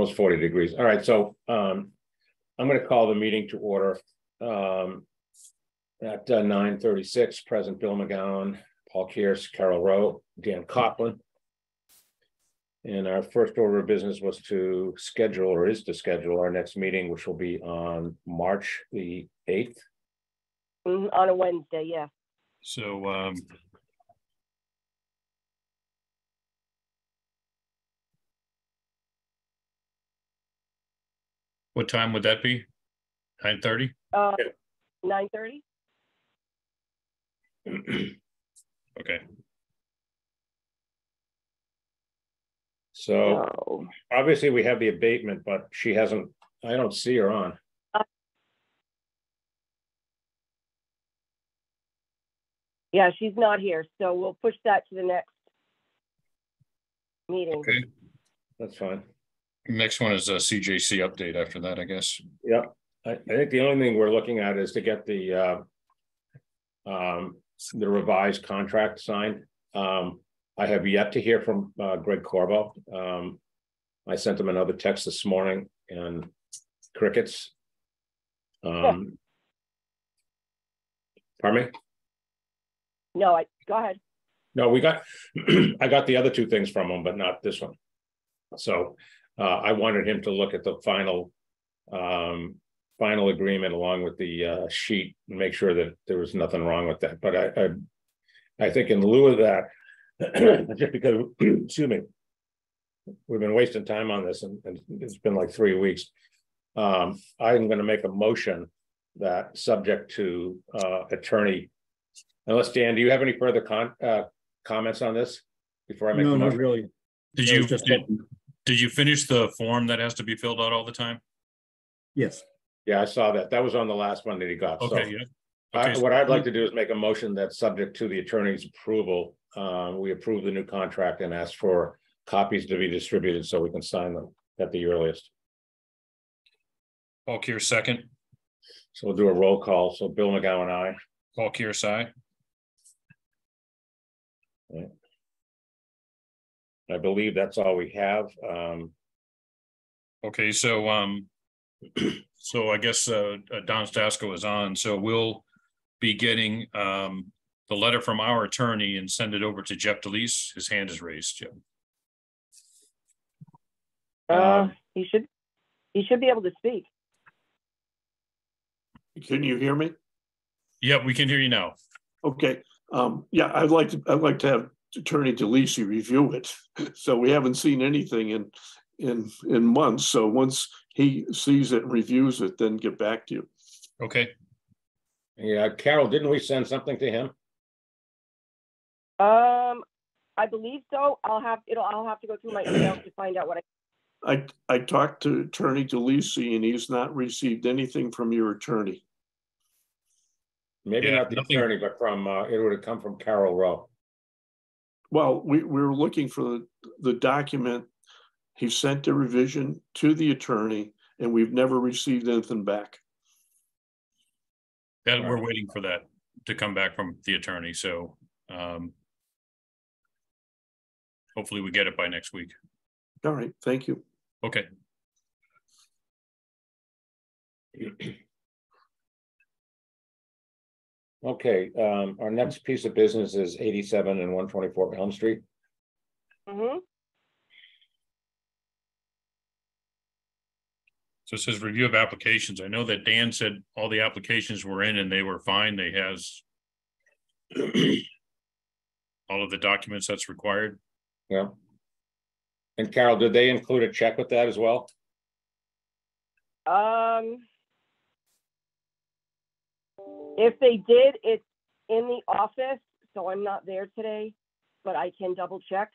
almost 40 degrees. All right, so I'm going to call the meeting to order at 9:36. Present Bill McGowan, Paul Kearse, Carol Rowe, Dan Coughlin. And our first order of business was to schedule, or is to schedule, our next meeting, which will be on March the 8th. On a Wednesday, yeah. So what time would that be? 9:30? 9:30. Okay. So obviously we have the abatement, but she hasn't, I don't see her on. Yeah, she's not here, so we'll push that to the next meeting. Okay. That's fine. Next one is a CJC update after that, I guess. Yeah, I think the only thing we're looking at is to get the revised contract signed. I have yet to hear from Greg Corbo. I sent him another text this morning and crickets. Pardon me? No, go ahead. No, we got, I got the other two things from him, but not this one. So I wanted him to look at the final agreement along with the sheet and make sure that there was nothing wrong with that. But I think in lieu of that, just because, excuse me, we've been wasting time on this and it's been like 3 weeks. I'm going to make a motion that, subject to attorney, unless Dan, do you have any further comments on this before I make the motion? Not really. Did you finish the form that has to be filled out all the time? Yes. Yeah, I saw that. That was on the last one that he got. Okay, so yeah. Okay, what I'd like to do is make a motion that, subject to the attorney's approval, we approve the new contract and ask for copies to be distributed so we can sign them at the earliest. Paul Kearse, second. So we'll do a roll call. So Bill McGowan, aye. Paul Kearse, aye. Right. I believe that's all we have. Okay, so so I guess Don Stasko is on, so we'll be getting the letter from our attorney and send it over to Jeff DeLeese. His hand is raised, Jeff. He should be able to speak. Can you hear me? Yep, we can hear you now. Okay. Yeah, I'd like to have Attorney DeLeese review it. So we haven't seen anything in months. So once he sees it and reviews it, then get back to you. Okay. Yeah, Carol, didn't we send something to him? I believe so. I'll have to go through my emails to find out what I talked to Attorney DeLeese and he's not received anything from your attorney. Maybe not the attorney, but from it would have come from Carol Rowe. Well, we were looking for the document. He sent a revision to the attorney and we've never received anything back. That we're waiting for that to come back from the attorney. So hopefully we get it by next week. All right, thank you. Okay. Okay, our next piece of business is 87 and 124 Elm Street. Mm-hmm. So it says review of applications. I know that Dan said all the applications were in and they were fine. They has all of the documents that's required. Yeah. And Carol, did they include a check with that as well? If they did, it's in the office, so I'm not there today, but I can double check.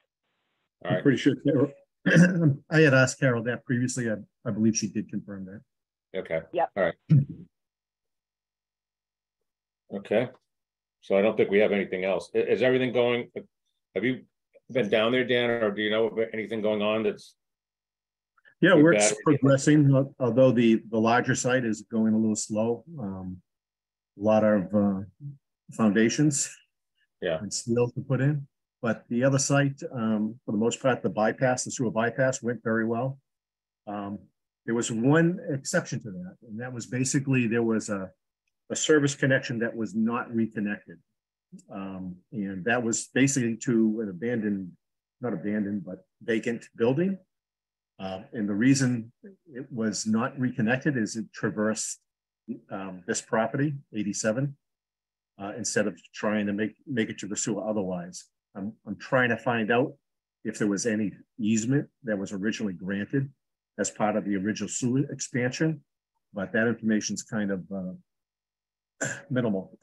All right. I'm pretty sure Carol, I had asked Carol that previously. I believe she did confirm that. Okay. Yep. All right. Okay. So I don't think we have anything else. Is everything going? Have you been down there, Dan, or do you know of anything going on that's? Yeah, work's progressing, although the larger site is going a little slow. A lot of foundations, and steel to put in, but the other site, for the most part, the sewer bypass went very well. There was one exception to that, and that was basically there was a service connection that was not reconnected. And that was basically to an abandoned, not abandoned, but vacant building. And the reason it was not reconnected is it traversed this property, 87, instead of trying to make it to the sewer otherwise. I'm trying to find out if there was any easement that was originally granted as part of the original sewer expansion, but that information is kind of minimal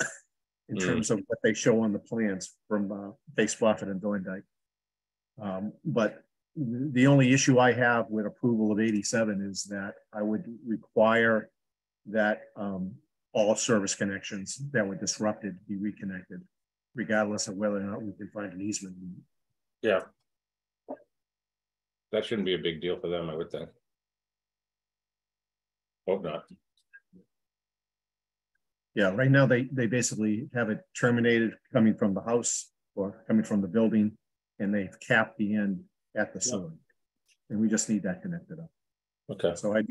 in terms of what they show on the plans from Base Spofford and Thorndike. But the only issue I have with approval of 87 is that I would require that all service connections that were disrupted be reconnected, regardless of whether or not we can find an easement. Yeah. That shouldn't be a big deal for them, I would think. Hope not. Yeah, right now they basically have it terminated coming from the house or coming from the building, and they've capped the end at the sewer. And we just need that connected up. Okay. So I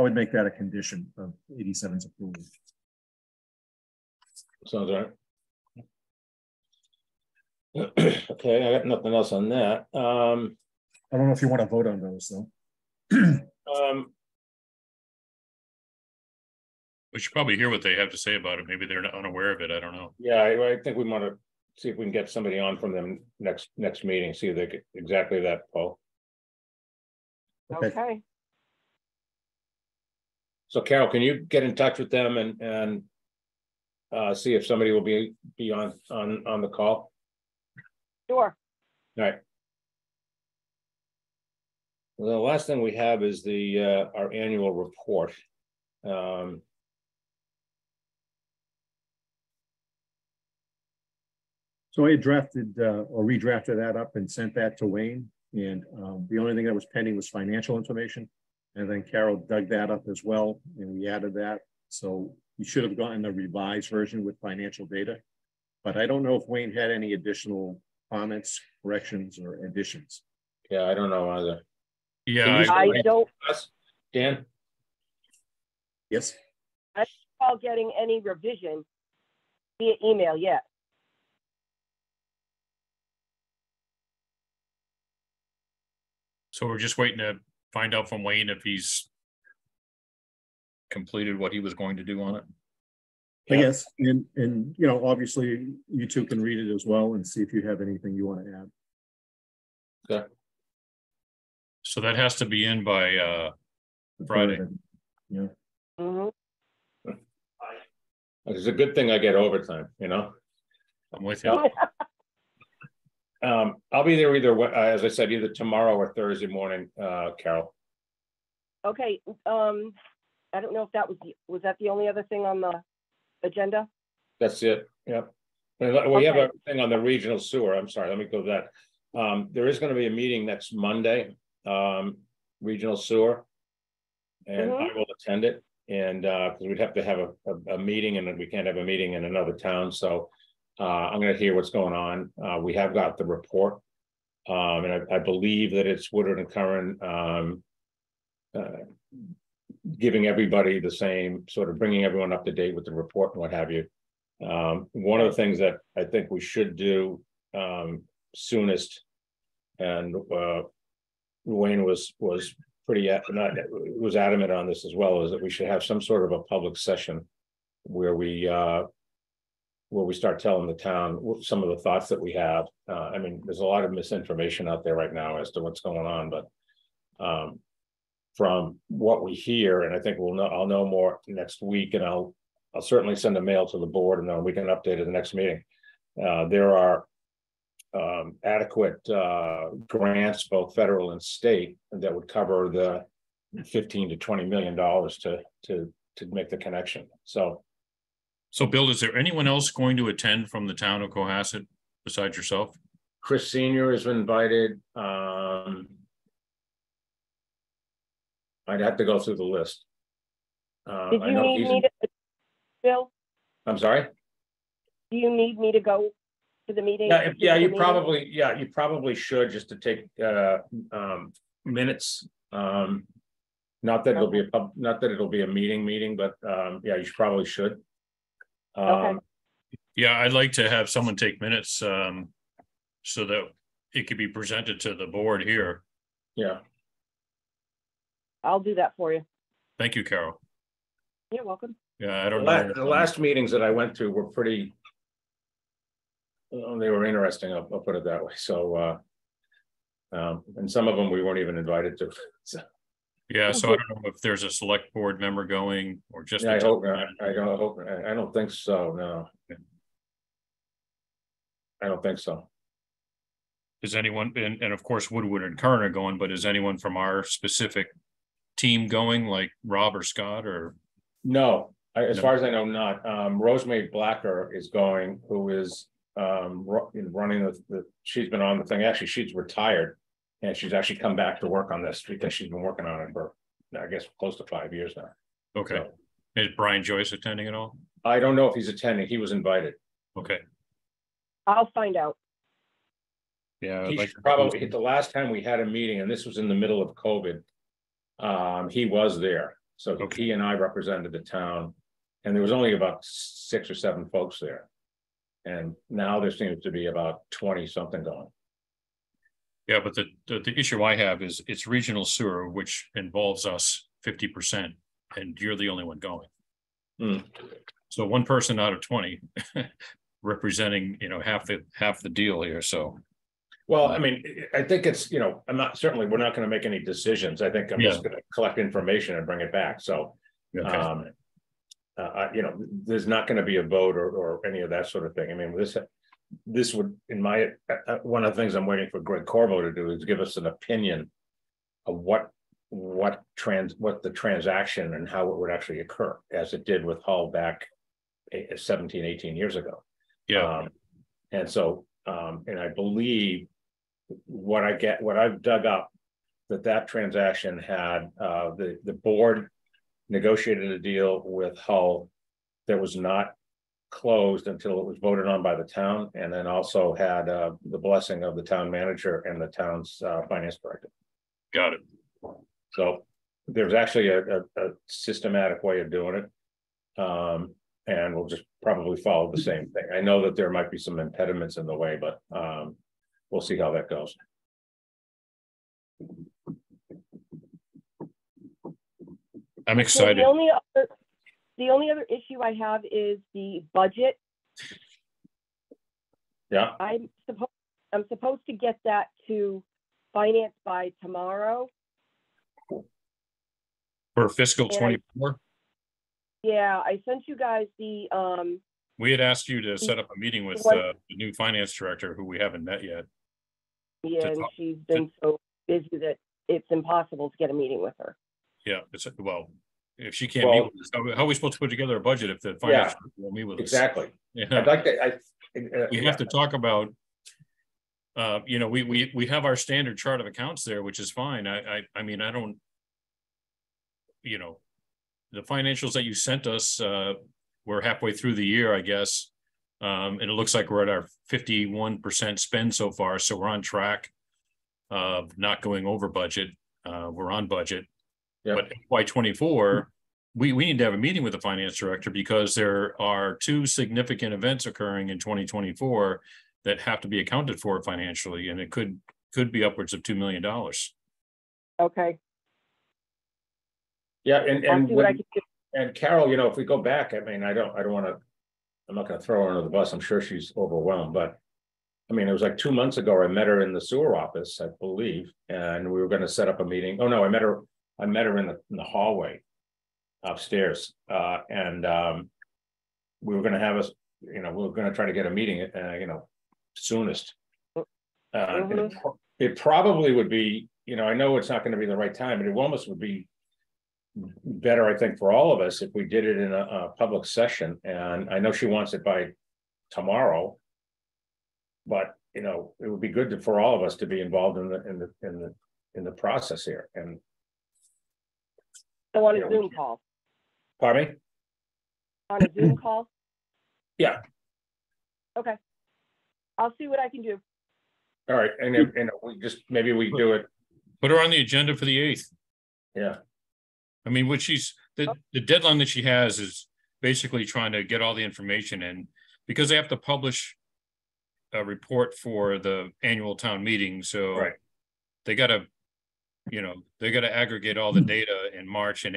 would make that a condition of 87's approval. Sounds right. Okay, I got nothing else on that. I don't know if you want to vote on those though. We should probably hear what they have to say about it. Maybe they're not unaware of it. I don't know. Yeah, I think we want to see if we can get somebody on from them next meeting, see if they get exactly that, Paul. Okay. So Carol, can you get in touch with them and see if somebody will be on the call? Sure. All right. Well, the last thing we have is the our annual report. So I drafted or redrafted that up and sent that to Wayne. And the only thing that was pending was financial information. And then Carol dug that up as well, and we added that. So you should have gotten a revised version with financial data. But I don't know if Wayne had any additional comments, corrections, or additions. Yeah, I don't know either. Yeah, I don't. Dan? Yes. I don't recall getting any revision via email yet. so we're just waiting to find out from Wayne if he's completed what he was going to do on it. Yes, and you know, obviously you two can read it as well and see if you have anything you want to add. Okay. So that has to be in by Friday. Yeah. Mm-hmm. It's a good thing I get overtime, you know. I'm with you. I'll be there either way, as I said, either tomorrow or Thursday morning, Carol. Okay. I don't know if that was that the only other thing on the agenda? That's it. Yep. We have a thing on the regional sewer. I'm sorry, let me go to that. There is going to be a meeting next Monday, regional sewer, and I will attend it. And because we'd have to have a meeting, and we can't have a meeting in another town. So I'm going to hear what's going on. We have got the report, and I believe that it's Woodard and Curran giving everybody the same sort of, bringing everyone up to date with the report and what have you. One of the things that I think we should do soonest, and Wayne was pretty was adamant on this as well, is that we should have some sort of a public session where we start telling the town some of the thoughts that we have. I mean, there's a lot of misinformation out there right now as to what's going on, but from what we hear, and I think I'll know more next week, and I'll certainly send a mail to the board, and then we can update at the next meeting. There are adequate grants, both federal and state, that would cover the $15 to $20 million to make the connection. So Bill, is there anyone else going to attend from the town of Cohasset besides yourself? Chris Senior is invited. I'd have to go through the list. Did you need me to, Bill? I'm sorry? Do you need me to go to the meeting? You probably should, just to take minutes. Not that it'll be not that it'll be a meeting, but yeah, you probably should. Okay. Yeah, I'd like to have someone take minutes so that it could be presented to the board here. Yeah. I'll do that for you. Thank you, Carol. You're welcome. Yeah, I don't know. The last meetings that I went to were pretty, they were interesting. I'll put it that way. So, and some of them we weren't even invited to. So. Yeah, so I don't know if there's a select board member going or just. Yeah, I hope not. I don't think so. No, I don't think so. Is anyone, and of course Woodward and Kern are going, but is anyone from our specific team going, like Rob or Scott or? No, as far as I know, not. Rosemary Blacker is going, who is running she's been on the thing. Actually, she's retired and she's actually come back to work on this because she's been working on it for, I guess, close to 5 years now. Okay. So, is Brian Joyce attending at all? I don't know if he's attending. He was invited. Okay. I'll find out. Yeah, he probably, the last time we had a meeting, and this was in the middle of COVID, he was there. So okay. He and I represented the town, and there was only about 6 or 7 folks there. And now there seems to be about 20 something going. Yeah, but the issue I have is it's regional sewer, which involves us 50%, and you're the only one going. So one person out of 20 representing, you know, half the deal here. So, well, I mean, I think it's, you know, we're not going to make any decisions. I think I'm just going to collect information and bring it back. So, okay. You know, there's not going to be a vote or any of that sort of thing. I mean, this would, in my, one of the things I'm waiting for Greg Corvo to do is give us an opinion of what the transaction and how it would actually occur, as it did with Hull back 17, 18 years ago. Yeah. And so, and I believe what I've dug up, that transaction had the board negotiated a deal with Hull that was not closed until it was voted on by the town, and then also had the blessing of the town manager and the town's finance director. Got it. So there's actually a systematic way of doing it, and we'll just probably follow the same thing. I know that there might be some impediments in the way, but we'll see how that goes. I'm excited. So the only other issue I have is the budget. Yeah. I'm supposed to get that to finance by tomorrow. For fiscal 24? Yeah, I sent you guys the we had asked you to set up a meeting with the new finance director, who we haven't met yet. Yeah, and she's been so busy that it's impossible to get a meeting with her. Yeah, well, if she can't meet with us, how are we supposed to put together a budget if the finance director won't meet with us? Exactly. Yeah. I'd like to. We have to talk about. You know, we have our standard chart of accounts there, which is fine. I mean, I don't. You know, the financials that you sent us, we're halfway through the year, I guess, and it looks like we're at our 51% spend so far, so we're on track of not going over budget. We're on budget. Yep. But FY24, we need to have a meeting with the finance director, because there are 2 significant events occurring in 2024 that have to be accounted for financially, and it could be upwards of $2 million. Okay. Yeah, and Carol, you know, if we go back, I mean, I don't want to. I'm not going to throw her under the bus. I'm sure she's overwhelmed, but I mean, it was like 2 months ago. I met her in the sewer office, I believe, and we were going to set up a meeting. Oh no, I met her in the hallway upstairs, and we were going to have us. You know, we were going to try to get a meeting. You know, soonest. It probably would be. You know, I know it's not going to be the right time, but it almost would be better, I think, for all of us if we did it in a public session. And I know she wants it by tomorrow, but you know, it would be good for all of us to be involved in the process here. And so on a Zoom call. Pardon me? On a Zoom call? Yeah. Okay. I'll see what I can do. All right, and we just maybe we do it. Put her on the agenda for the 8th. Yeah. I mean, what the deadline that she has is basically trying to get all the information in, because they have to publish a report for the annual town meeting. So they got to, they got to aggregate all the data in March so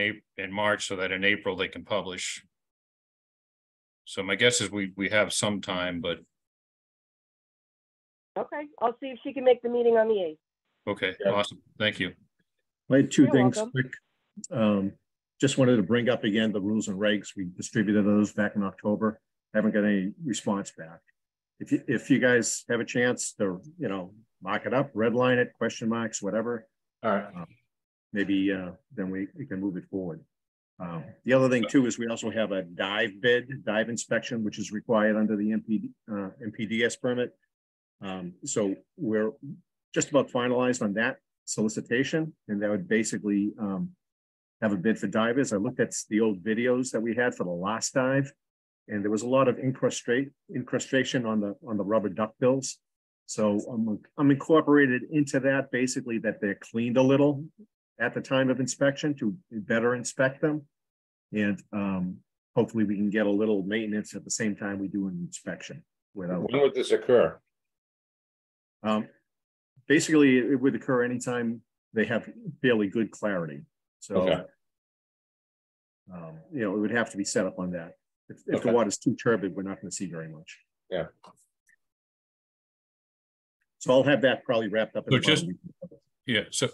that in April they can publish. So my guess is we have some time, but. Okay, I'll see if she can make the meeting on the 8th. Okay, awesome. Thank you. I had two You're things welcome. quick. Just wanted to bring up again the rules and regs. We distributed those back in October. Haven't got any response back. If you guys have a chance to, mark it up, redline it, question marks, whatever. All right. Maybe then we can move it forward. The other thing too is we also have a dive inspection, which is required under the MPDS permit. So we're just about finalized on that solicitation, and that would basically have a bid for divers. I looked at the old videos that we had for the last dive, and there was a lot of incrustation on the rubber duckbills. So I'm incorporated into that, basically that they're cleaned a little at the time of inspection to better inspect them. And hopefully we can get a little maintenance at the same time we do an inspection. When would this occur? Basically, it would occur anytime they have fairly good clarity. So, it would have to be set up on that. If the water's too turbid, we're not going to see very much. Yeah. So I'll have that probably wrapped up.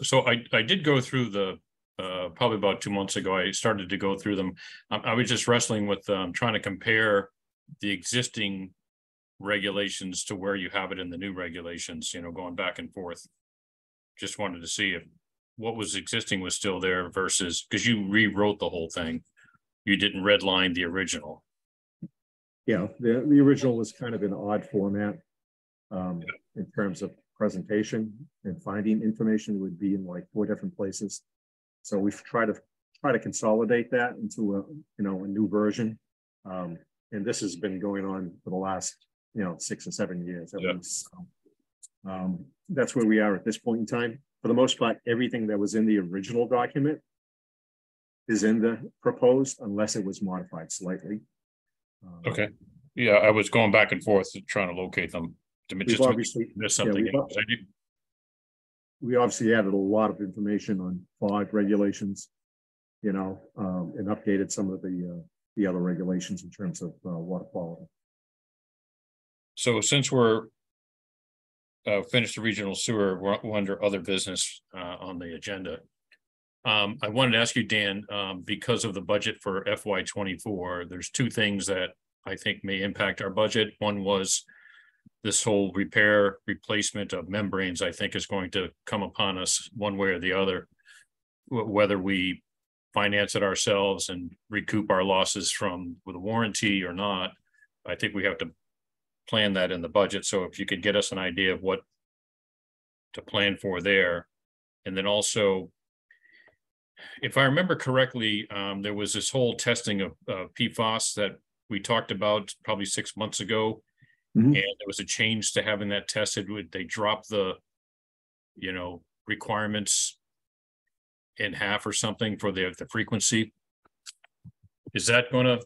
So I did go through the probably about 2 months ago. I started to go through them. I was just wrestling with trying to compare the existing regulations to where you have it in the new regulations, going back and forth. Just wanted to see if what was existing was still there versus, because you rewrote the whole thing. You didn't redline the original. Yeah, the original was kind of an odd format in terms of presentation, and finding information would be in like 4 different places. So we've tried to consolidate that into a new version. And this has been going on for the last 6 or 7 years at least. So, that's where we are at this point in time. For the most part, everything that was in the original document is in the proposed, unless it was modified slightly. Okay. Yeah, I was going back and forth trying to locate them. We obviously added a lot of information on fog regulations, and updated some of the other regulations in terms of water quality. So since we're finished the regional sewer, we're under other business on the agenda. I wanted to ask you, Dan, because of the budget for FY24, there's 2 things that I think may impact our budget. One was this whole replacement of membranes, I think, is going to come upon us one way or the other, whether we finance it ourselves and recoup our losses with a warranty or not. I think we have to plan that in the budget. So if you could get us an idea of what to plan for there. And then also, if I remember correctly, there was this whole testing of PFAS that we talked about probably 6 months ago. And there was a change to having that tested. They dropped the, requirements in half or something for the frequency. Is that going to,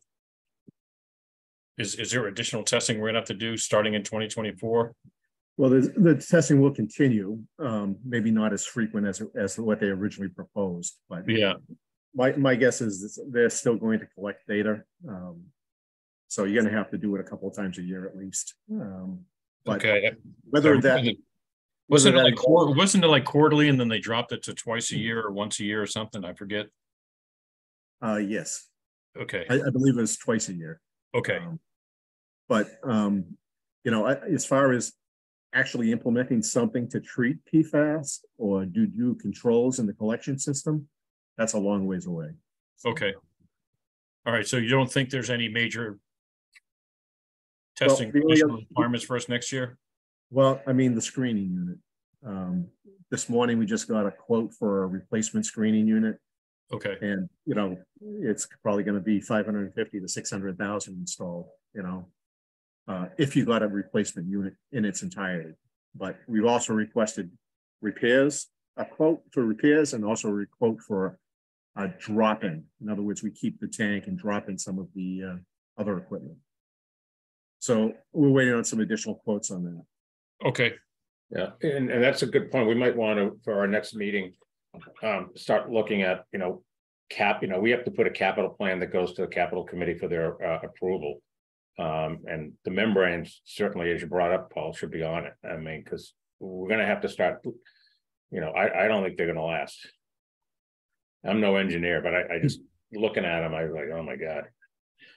is there additional testing we're going to have to do starting in 2024? Well, the testing will continue, maybe not as frequent as what they originally proposed, but yeah, my guess is they're still going to collect data. So you're going to have to do it a couple of times a year at least. But okay. Whether that wasn't it like quarterly, and then they dropped it to twice a year or once a year or something? I forget. Yes. Okay. I believe it was twice a year. Okay. As far as actually implementing something to treat PFAS or do controls in the collection system, that's a long ways away. Okay. All right. So you don't think there's any major testing requirements for us next year? Well, I mean, the screening unit. This morning, we just got a quote for a replacement screening unit. Okay. And, it's probably going to be 550 to 600,000 installed, if you got a replacement unit in its entirety. But we've also requested repairs, a quote for repairs, and also a quote for drop in. In other words, we keep the tank and drop in some of the other equipment. So we're waiting on some additional quotes on that. Okay. Yeah, and that's a good point. We might want to, for our next meeting, start looking at, we have to put a capital plan that goes to the capital committee for their approval. And the membranes, certainly, as you brought up, Paul, should be on it. I mean, because we're going to have to start, I don't think they're going to last. I'm no engineer, but I just looking at them, I was like, oh my God.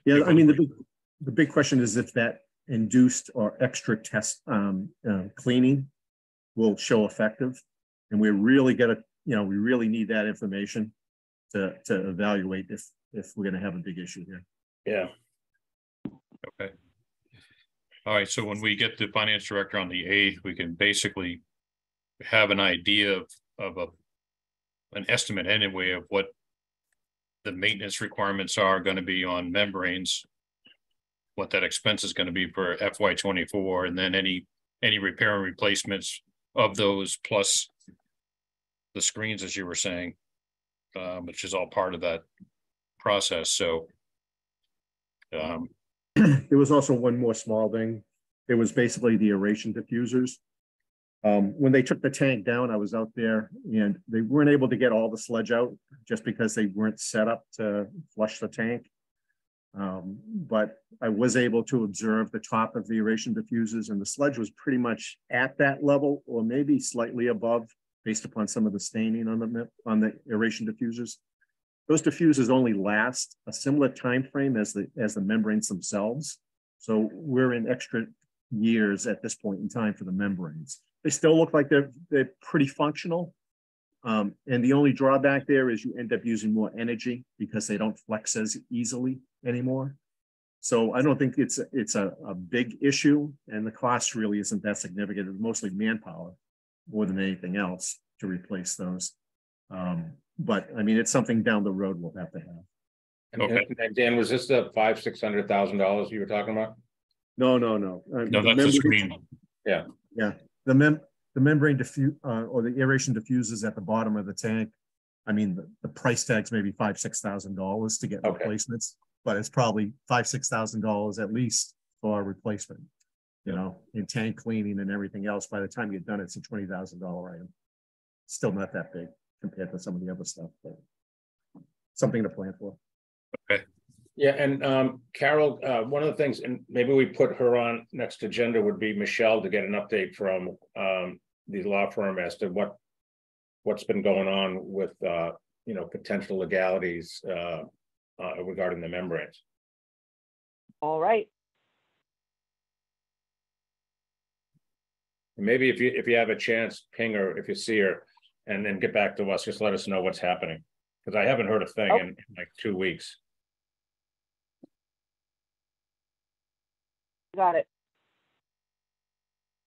Yeah, I mean, the big question is if that induced or extra test cleaning will show effective. And we really got to, we really need that information to evaluate if we're going to have a big issue here. Yeah. Okay. All right. So when we get the finance director on the 8th, we can basically have an idea of an estimate anyway of what the maintenance requirements are going to be on membranes, what that expense is going to be for FY24, and then any repair and replacements of those, plus the screens, as you were saying, which is all part of that process. So there was also one more small thing. It was basically the aeration diffusers. When they took the tank down, I was out there and they weren't able to get all the sludge out just because they weren't set up to flush the tank. But I was able to observe the top of the aeration diffusers, and the sludge was pretty much at that level or maybe slightly above based upon some of the staining on the aeration diffusers. Those diffusers only last a similar time frame as the membranes themselves. So we're in extra years at this point in time for the membranes. They still look like they're pretty functional. And the only drawback there is you end up using more energy because they don't flex as easily anymore. So I don't think it's a big issue, and the cost really isn't that significant. It's mostly manpower more than anything else to replace those. But I mean, it's something down the road we'll have to have. Okay. And Dan, was this the $500,000-$600,000 you were talking about? No. No, that's the screen. Yeah. Yeah. The membrane or the aeration diffusers at the bottom of the tank. I mean, the price tag's maybe $5,000-$6,000 to get replacements, but it's probably $5,000-$6,000 at least for a replacement, in tank cleaning and everything else. By the time you're done, it's a $20,000 item. Still not that big compared to some of the other stuff, but something to plan for. Okay. Yeah, and Carol, one of the things, and maybe we put her on next agenda, would be Michelle to get an update from the law firm as to what's been going on with potential legalities regarding the membranes. All right. Maybe if you have a chance, ping her if you see her, and then get back to us. Just let us know what's happening, because I haven't heard a thing in like 2 weeks. Got it.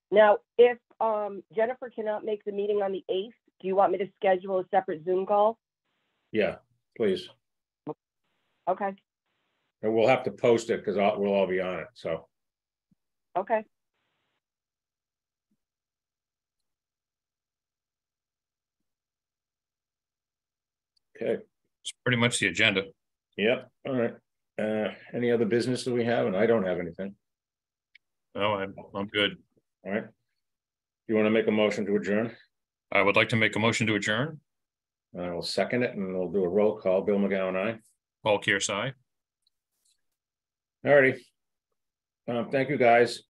Now, if Jennifer cannot make the meeting on the 8th, do you want me to schedule a separate Zoom call? Yeah, please. Okay. And we'll have to post it because we'll all be on it. So. Okay. Okay. It's pretty much the agenda. Yep. All right. Any other business that we have? And I don't have anything. No, I'm good. All right. You want to make a motion to adjourn? I would like to make a motion to adjourn. I will second it, and we'll do a roll call. Bill McGowan, aye. Paul Kearsey. All righty. Thank you, guys.